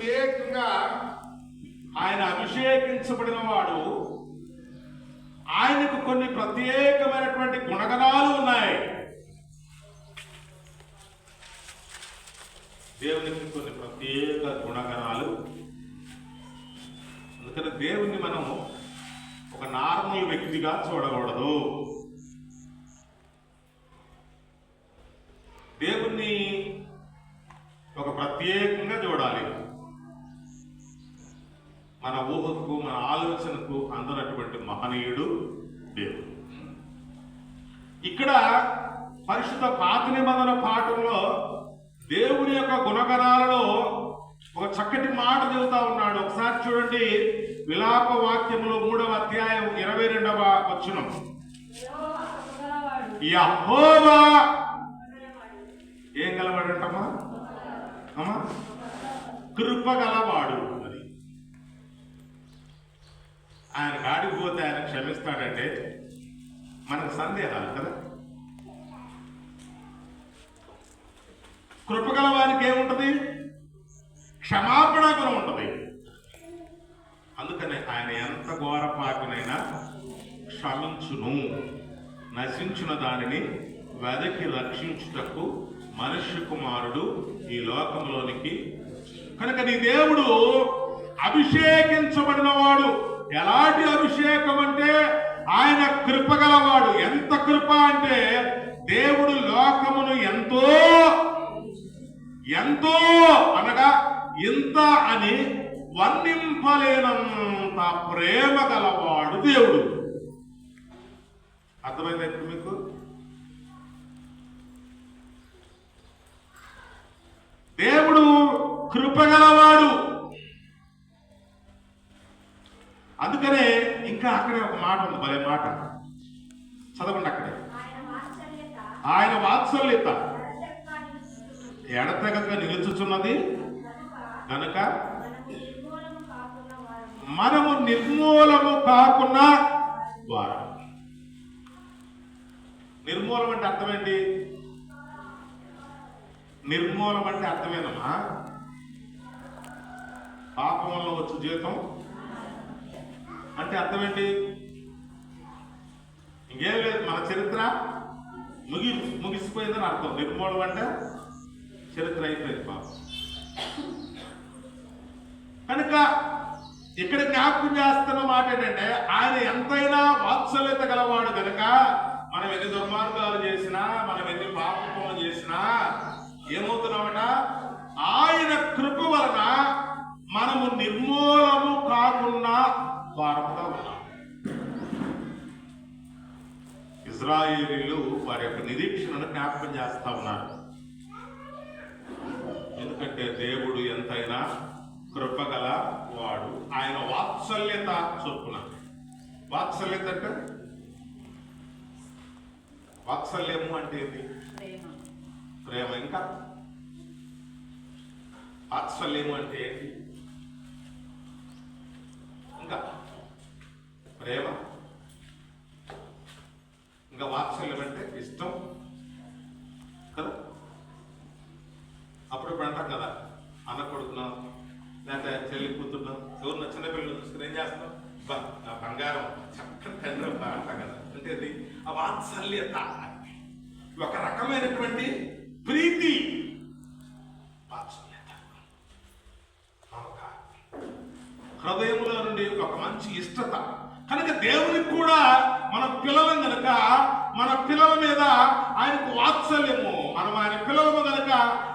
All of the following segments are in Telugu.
ప్రత్యేకంగా ఆయన అభిషేకించబడిన వాడు, ఆయనకు కొన్ని ప్రత్యేకమైనటువంటి గుణగణాలు ఉన్నాయి. దేవునికి కొన్ని ప్రత్యేక గుణగణాలు. అందుకని దేవుణ్ణి మనం ఒక నార్మల్ వ్యక్తిగా చూడకూడదు. దేవుణ్ణి ఒక ప్రత్యేకంగా చూడాలి. మన ఊహకు, మన ఆలోచనకు అందనటువంటి మహనీయుడు దేవుడు. ఇక్కడ పరిశుద్ధ పాత నిబంధన పాఠంలో దేవుని యొక్క గుణగణాలలో ఒక చక్కటి మాట చెబుతా ఉన్నాడు. ఒకసారి చూడండి, విలాప వాక్యములో 3వ అధ్యాయం 22వ వచనం. యెహోవా ఏం గలవాడంటమ్మా? అమ్మా, కృప గలవాడు. అది ఆయన కాడికి పోతే ఆయన క్షమిస్తాడంటే మనకు సందేహాలు కదా. కృపగల వారికి ఏముంటది? క్షమాపణ గుణం ఉంటుంది. అందుకనే ఆయన ఎంత ఘోర పాపినైనా క్షమించును, నశించిన దానిని వెదకి రక్షించుటకు మనుష్య కుమారుడు ఈ లోకంలోనికి. కనుక నీ దేవుడు అభిషేకించబడిన వాడు. ఎలాంటి అభిషేకం అంటే ఆయన కృపగలవాడు. ఎంత కృప అంటే దేవుడు లోకమును ఎంతో ఎంతో అనగా ఇంత అని వర్ణింపలేనంత ప్రేమ గలవాడు దేవుడు. అర్థమైందా ఇప్పుడు మీకు? దేవుడు కృపగలవాడు. అందుకనే ఇంకా అక్కడే ఒక మాట ఉంది, భలే మాట. చదవండి అక్కడే. ఆయన వాత్సల్యత ఎడతెగక నిలుచుచున్నది కనుక మనము నిర్మూలము కాకుండా ద్వారా. నిర్మూలం అంటే అర్థమేంటి? నిర్మూలం అంటే అర్థమేనమ్మా, పాపం వల్ల వచ్చే జీవితం అంటే అర్థమేంటి? ఇంకేం లేదు, మన చరిత్ర ముగిసిపోయిందని అర్థం. నిర్మూలం అంటే చరిత్ర అయిపోయింది పాపం. కనుక ఇక్కడ జ్ఞాపకం చేస్తున్న మాట ఏంటంటే ఆయన ఎంతైనా వాత్సల్యత గలవాడు కనుక మనం ఎన్ని దుర్మార్గాలు చేసినా, మనం ఎన్ని పాపం చేసినా ఏమవుతున్నామట? ఆయన కృప వలన మనము నిర్మూలము కాకుండా వారముగా ఉన్నాం. ఇజ్రాయేలీలు వారి యొక్క నిరీక్షణను జ్ఞాపకం చేస్తా ఉన్నారు. ఎందుకంటే దేవుడు ఎంతైనా కృపగల వాడు. ఆయన వాత్సల్యత చొప్పున. వాత్సల్యత అంటే, వాత్సల్యము అంటే ఏంటి? ప్రేమ. ఇంకా వాత్సల్యము అంటే ఏంటి? ఇంకా ప్రేమ. ఇంకా వాత్సల్యం అంటే ఇష్టం కదా. అప్పుడప్పుడు అంటాం కదా, అన్న కొడుకున్నాం లేకపోతే చెల్లి కూతురున్నాం, ఎవరు నచ్చిన పిల్లలు చూసుకుని ఏం చేస్తాం? నా బంగారం చక్కని తండ్రి అంటాం కదా. అంటే అది ఆ వాత్సల్యత, ఒక రకమైనటువంటి ప్రీతి. వాత్సల్యత హృదయంలో నుండి ఒక మంచి ఇష్టత. కనుక దేవునికి కూడా మన పిల్లలం కనుక మన పిల్లల మీద ఆయనకు వాత్సల్యము, మనం ఆయన పిల్లలము కనుక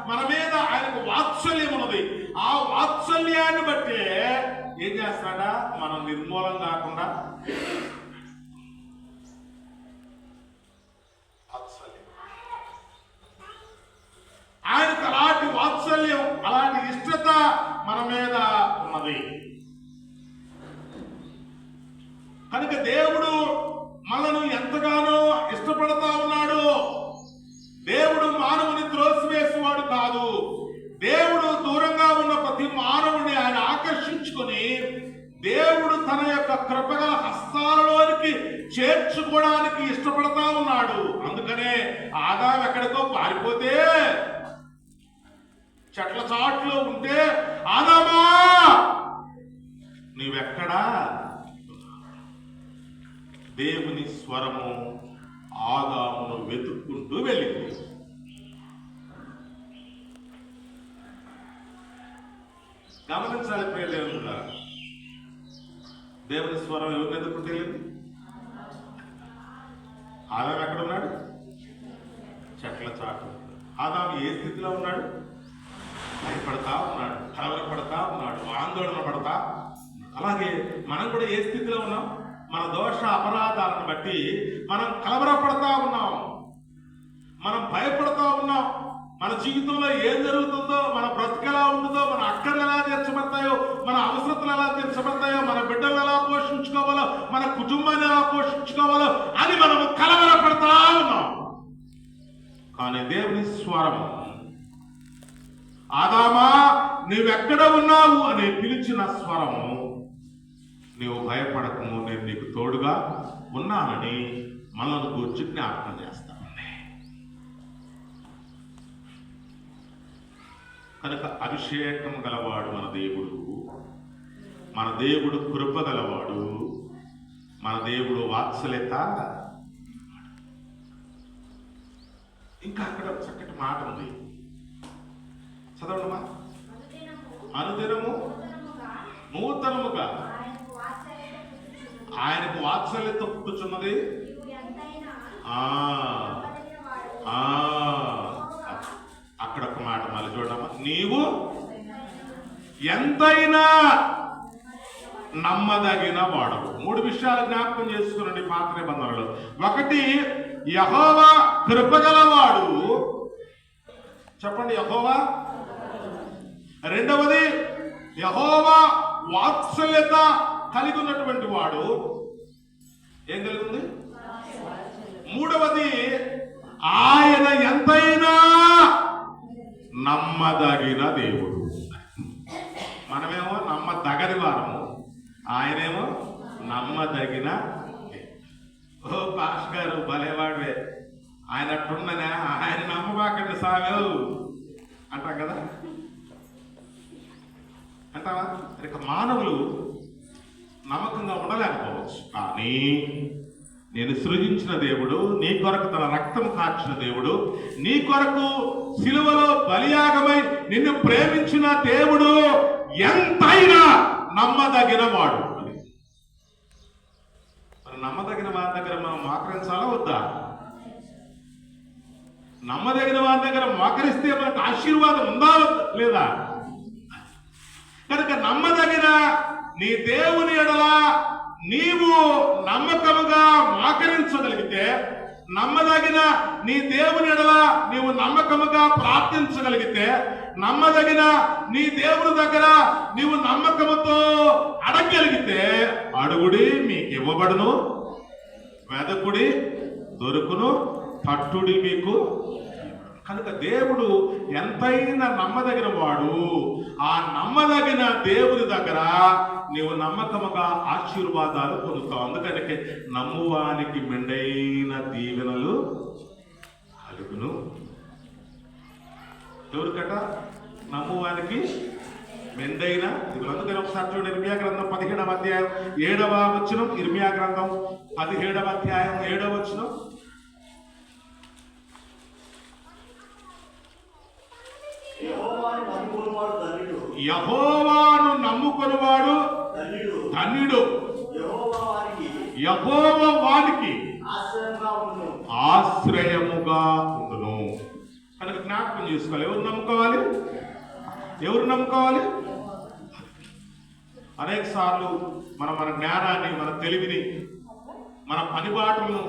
మన మీద ఆయనకు వాత్సల్యం ఉన్నది. ఆ వాత్సల్యాన్ని బట్టి ఏం చేస్తాడా? మనం నిర్మూలం కాకుండా వాత్సల్యం. ఆయనకు అలాంటి వాత్సల్యం, అలాంటి ఇష్టత మన మీద ఉన్నది. కనుక దేవుడు మనను ఎంతగానో ఇష్టపడతా ఉన్నాడు. దేవుడు మానవుని త్రోసివేసేవాడు కాదు. దేవుడు దూరంగా ఉన్న ప్రతి మానవుని ఆయన ఆకర్షించుకొని దేవుడు తన యొక్క కృపగల హస్తాలలోనికి చేర్చుకోవడానికి ఇష్టపడతా ఉన్నాడు. అందుకనే ఆదాము ఎక్కడికో పారిపోతే చెట్ల చాట్లో ఉంటే ఆదామా నీవెక్కడా? దేవుని స్వరము ఆదామును వెతుక్కుంటూ వెళ్ళింది. గమనించాలి ప్రియదేవుడా, దేవుని స్వరం ఎవరిని ఎదుర్కొంటూ వెళ్ళింది? ఆదాము ఎక్కడ ఉన్నాడు? చెట్ల చాటు. ఆదాము ఏ స్థితిలో ఉన్నాడు? భయపడతా ఉన్నాడు, కలవరపడతా ఉన్నాడు, ఆందోళన పడతా. అలాగే మనం కూడా ఏ స్థితిలో ఉన్నాం? మన దోష అపరాధాలను బట్టి మనం కలవరపడతా ఉన్నాం, మనం భయపడతా ఉన్నాం. మన జీవితంలో ఏం జరుగుతుందో, మన బ్రతుకు ఎలా ఉంటుందో, మన అక్కర్లు ఎలా తీర్చబడతాయో, మన అవసరతలు ఎలా తీర్చబడతాయో, మన బిడ్డలు ఎలా పోషించుకోవాలో, మన కుటుంబాన్ని ఎలా పోషించుకోవాలో అని మనము కలవరపడతా ఉన్నాం. కానీ దేవుని స్వరము ఆదామా నీవెక్కడ ఉన్నావు అని పిలిచిన స్వరము, నీవు భయపడకము, నేను నీకు తోడుగా ఉన్నానని మనల్ని కూర్చి జ్ఞాపకం చేస్తాను. కనుక అభిషేకం గలవాడు మన దేవుడు, మన దేవుడు కృప గలవాడు, మన దేవుడు వాత్సల్యత. ఇంకా అక్కడ చక్కటి మాట ఉంది, చదవడమా. అనుదినము నూతనముగా ఆయనకు వాత్సల్యత పుట్టుచున్నది. అక్కడ ఒక మాట మళ్ళీ చూడమ్మా. నీవు ఎంతైనా నమ్మదగిన వాడవు. 3 విషయాలు జ్ఞాపకం చేసుకునండి పాత నిబంధనలో. ఒకటి, యెహోవా కృపగలవాడు. చెప్పండి, యెహోవా. రెండవది, యెహోవా వాత్సల్యత కలిగి ఉన్నటువంటి వాడు. ఏం కలిగి ఉంది? మూడవది, ఆయన ఎంతైనా నమ్మదగిన దేవుడు. మనమేమో నమ్మదగని వారము, ఆయనేమో నమ్మదగిన. ఓ పాష్ గారు భలేవాడే, ఆయన అట్టుండనే, ఆయన నమ్మబాకండి సాగవు అంటాం కదా, అంటావా? ఇక మానవులు నమ్మకంగా ఉండలేకపోవచ్చు. కానీ నేను సృజించిన దేవుడు, నీ కొరకు తన రక్తం కార్చిన దేవుడు, నీ కొరకు సిలువలో బలియాగమై నిన్ను ప్రేమించిన దేవుడు ఎంతైనా నమ్మదగిన వాడు. మరి నమ్మదగిన వారి దగ్గర మనం మోకరించాలా వద్దా? నమ్మదగిన వారి దగ్గర మోకరిస్తే మనకు ఆశీర్వాదం ఉందా లేదా? కనుక నమ్మదగిన నీ దేవుని ఎడల నీవు నమ్మకముగా మోకరించగలిగితే, నమ్మదగిన నీ దేవుని ఎడల నీవు నమ్మకముగా ప్రార్థించగలిగితే, నమ్మదగిన నీ దేవుని దగ్గర నీవు నమ్మకముతో అడగగలిగితే, అడుగుడి మీకు ఇవ్వబడును, వెదకుడి దొరుకును, తట్టుడి మీకు. కనుక దేవుడు ఎంతైనా నమ్మదగిన వాడు. ఆ నమ్మదగిన దేవుని దగ్గర నీవు నమ్మకముగా ఆశీర్వాదాలు పొందుతావు. అందుకని నమ్మువానికి మెండైన దీవెనలు కలుగును. ఎవరికట? నమ్మువానికి మెండైన దీవెనలు. అందుకని ఒకసారి చూడండి, ఇర్మియా గ్రంథం 17వ అధ్యాయం 7వ వచనం. ఇర్మియా గ్రంథం 17వ అధ్యాయం 7వ వచనం. యెహోవాను నమ్ముకొనువాడు ధన్యుడు, యెహోవా వానికి ఆశ్రయముగా ఉండును. కనుక జ్ఞాపకం చేసుకోవాలి, ఎవరు నమ్ముకోవాలి? ఎవరు నమ్ముకోవాలి? అనేక సార్లు మనం మన జ్ఞానాన్ని, మన తెలివిని, మన పనిబాటులను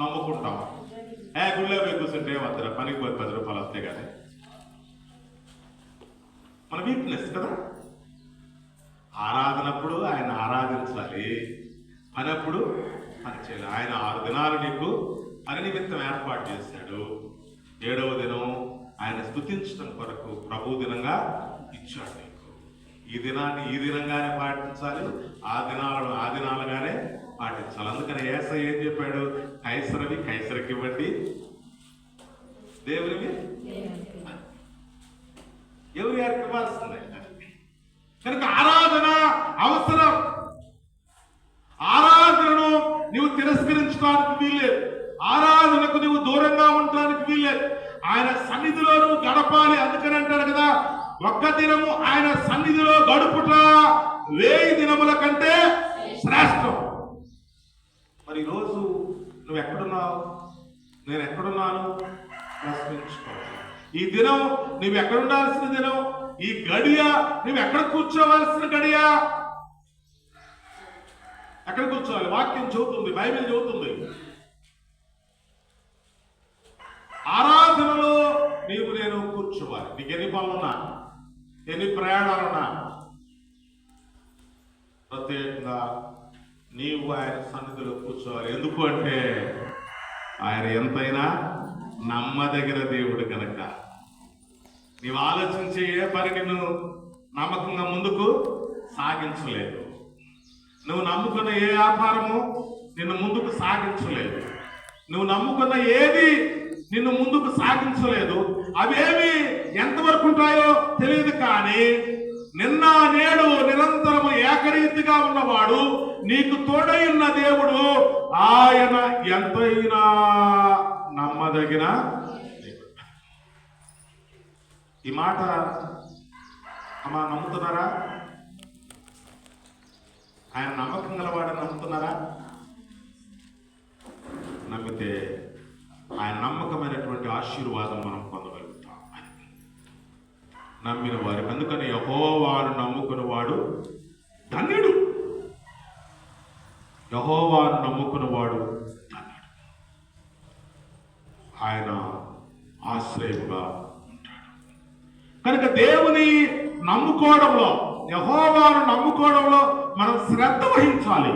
నమ్ముకుంటాం. గుళ్ళో పోయి కూర్చుంటే వద్దరా, పనికి పోయి 10 రూపాయలు వస్తాయి కానీ. మన వీక్నెస్ కదా. ఆరాధనప్పుడు ఆయన ఆరాధించాలి, పనప్పుడు పని చేయాలి. ఆయన 6 దినాలు నీకు పని నిమిత్తం ఏర్పాటు చేశాడు. 7వ దినం ఆయన స్తుతించడం కొరకు ప్రభు దినంగా ఇచ్చాడు నీకు. ఈ దినాన్ని ఈ దినంగానే పాటించాలి, ఆ దినాలుగానే పాటించాలి. అందుకని యేసయ్య ఏం చెప్పాడు? కైసరవి కైసరికి ఇవ్వండి, దేవునివి. ఎవరు గారికి ఇవ్వాల్సిందే. కనుక ఆరాధన అవసరం. ఆరాధనను నువ్వు తిరస్కరించడానికి వీల్లేదు. ఆరాధనకు నువ్వు దూరంగా ఉండడానికి వీల్లేదు. ఆయన సన్నిధిలో నువ్వు గడపాలి. అందుకని అంటాడు కదా, ఒక్క దినము ఆయన సన్నిధిలో గడుపుట 1000 దినముల కంటే శ్రేష్టం. మరి ఈరోజు నువ్వు ఎక్కడున్నావు, నేను ఎక్కడున్నాను ప్రశ్నించుకో. ఈ దినం నువ్వు ఎక్కడుండాల్సిన దినం, ఈ గడియ నువ్వు ఎక్కడ కూర్చోవలసిన గడియ, ఎక్కడ కూర్చోవాలి? వాక్యం చెబుతుంది, బైబిల్ చెబుతుంది. ఆరాధనలో నేను కూర్చోవాలి. నీకు ఎన్ని పనులున్నా, ఎన్ని ప్రయాణాలున్నా, ప్రత్యేకంగా నీవు ఆయన సన్నిధిలో కూర్చోవాలి. ఎందుకు అంటే ఆయన ఎంతైనా నమ్మదగిన దేవుడు కనుక. నీవు ఆలోచించే ఏ పని నిన్ను నమ్మకంగా ముందుకు సాగించలేదు. నువ్వు నమ్ముకున్న ఏ వ్యాపారము నిన్ను ముందుకు సాగించలేదు. నువ్వు నమ్ముకున్న ఏది నిన్ను ముందుకు సాగించలేదు. అవేమి ఎంతవరకు ఉంటాయో తెలియదు, కానీ నిన్న నేడు నిరంతరము ఏకరీతిగా ఉన్నవాడు, నీకు తోడై ఉన్న దేవుడు, ఆయన ఎంతైనా నమ్మదగిన దేవుడు. ఈ మాట అమ్మా నమ్ముతున్నారా? ఆయన నమ్మకం గలవాడని నమ్ముతున్నారా? నమ్మితే ఆయన నమ్మకమైనటువంటి ఆశీర్వాదం మనం పొందగలుగుతాం. నమ్మిన వారు. అందుకని యెహోవాను నమ్ముకుని వాడు ధన్యుడు. యెహోవాను నమ్ముకుని వాడు ధన్యుడు. ఆయన ఆశ్రయముగా ఉంటాడు. కనుక దేవుని నమ్ముకోవడంలో, యెహోవాను నమ్ముకోవడంలో మనం శ్రద్ధ వహించాలి.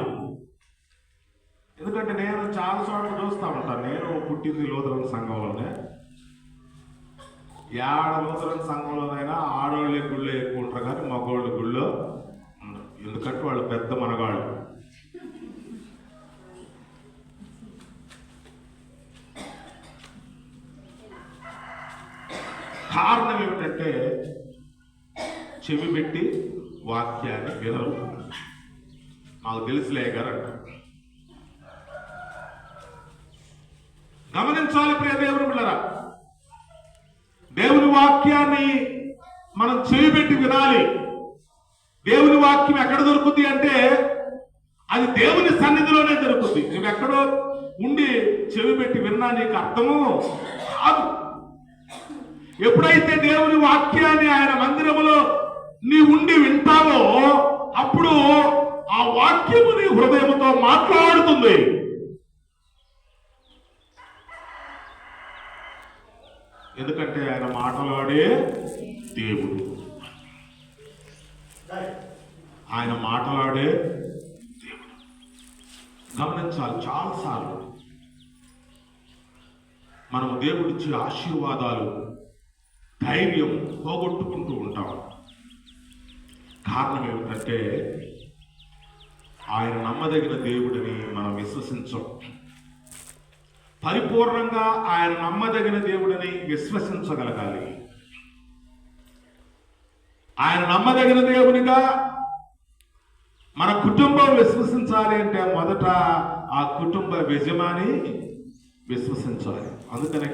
ఎందుకంటే నేను చాలా చోట్ల చూస్తూ ఉంటాను. నేను పుట్టింది లూథరన్ సంఘంలోనే. లూథరన్ సంఘంలోనైనా ఆడవాళ్ళే గుళ్ళో ఎక్కువ ఉంటారు, కానీ మగవాళ్ళు గుళ్ళో ఉండరు. ఎందుకంటే వాళ్ళు పెద్ద మనగాళ్ళు. కారణం ఏమిటంటే చెవి పెట్టి వాక్యాన్ని వినరు. మాకు తెలుసులే గారు అంటారు. గమనించాలి ప్రియ దేవుని బిడ్డలారా, దేవుని వాక్యాన్ని మనం చెవిపెట్టి వినాలి. దేవుని వాక్యం ఎక్కడ దొరుకుతుంది అంటే అది దేవుని సన్నిధిలోనే దొరుకుతుంది. నువ్వు ఎక్కడో ఉండి చెవిపెట్టి విన్నా నీకు అర్థము కాదు. ఎప్పుడైతే దేవుని వాక్యాన్ని ఆయన మందిరములో నీ ఉండి వింటావో, అప్పుడు ఆ వాక్యము నీ హృదయముతో మాట్లాడుతుంది. ఎందుకంటే ఆయన మాట్లాడే దేవుడు. ఆయన మాట్లాడే దేవుడు. గమనించాలి, చాలాసార్లు మనము దేవుడిచ్చే ఆశీర్వాదాలు, ధైర్యం పోగొట్టుకుంటూ ఉంటాం. కారణం ఏమిటంటే ఆయన నమ్మదగిన దేవుడిని మనం విశ్వసించం. పరిపూర్ణంగా ఆయన నమ్మదగిన దేవుడిని విశ్వసించగలగాలి. ఆయన నమ్మదగిన దేవునిగా మన కుటుంబం విశ్వసించాలి అంటే మొదట ఆ కుటుంబ యజమాని విశ్వసించాలి. అందుకనే